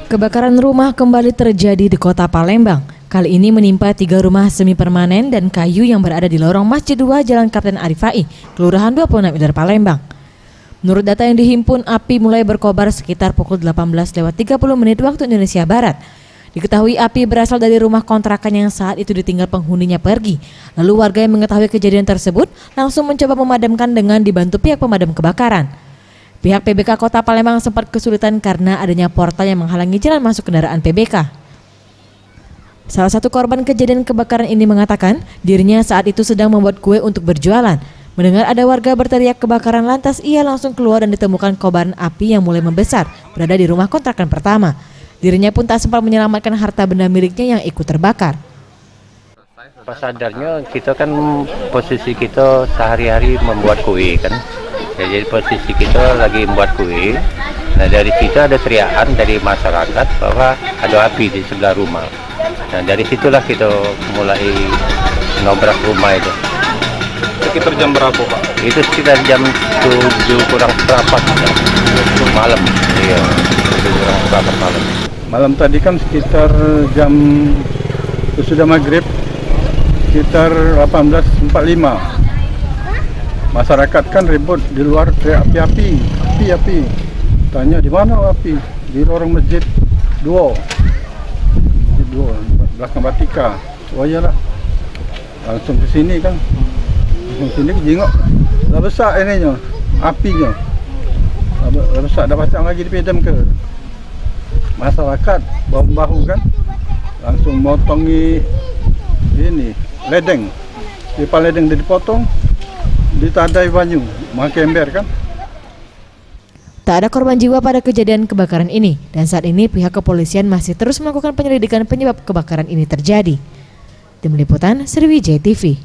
Kebakaran rumah kembali terjadi di Kota Palembang. Kali ini menimpa 3 rumah semi permanen dan kayu yang berada di lorong Masjid 2 Jalan Kapten Arifai, Kelurahan 26 Ilir Palembang. Menurut data yang dihimpun, api mulai berkobar sekitar pukul 18.30 waktu Indonesia Barat. Diketahui api berasal dari rumah kontrakan yang saat itu ditinggal penghuninya pergi. Lalu warga yang mengetahui kejadian tersebut langsung mencoba memadamkan dengan dibantu pihak pemadam kebakaran. Pihak PBK Kota Palembang sempat kesulitan karena adanya portal yang menghalangi jalan masuk kendaraan PBK. Salah satu korban kejadian kebakaran ini mengatakan dirinya saat itu sedang membuat kue untuk berjualan. Mendengar ada warga berteriak kebakaran, lantas ia langsung keluar dan ditemukan kobaran api yang mulai membesar berada di rumah kontrakan pertama. Dirinya pun tak sempat menyelamatkan harta benda miliknya yang ikut terbakar. Pas sadarnya kita kan posisi kita sehari-hari membuat kue kan. Ya, jadi posisi kita lagi membuat kue. Nah dari situ ada teriakan dari masyarakat bahwa ada api di sebelah rumah. Nah dari situlah kita mulai nobrak rumah itu. Sekitar jam berapa Pak? Itu sekitar jam 7 kurang seperempat malam. Iya, 7 kurang seperempat malam. Malam tadi kan sekitar jam sudah maghrib, sekitar 18.45. Masyarakat kan ribut di luar, teriak api. Tanya di mana api? Di lorong Masjid 2. Masjid 2 belakang Batika. Oh iyalah. Langsung ke sini kan. Langsung sini jengok. Dah besar ininya, apinya. Dah besar, dah pasang lagi di pedam ke. Masyarakat bahu-bahu kan langsung motongi ini ledeng. Pipa ledeng dia dipotong, ditadai banyu, pakai ember kan. Tak ada korban jiwa pada kejadian kebakaran ini dan saat ini pihak kepolisian masih terus melakukan penyelidikan penyebab kebakaran ini terjadi. Tim Liputan Sriwijaya TV.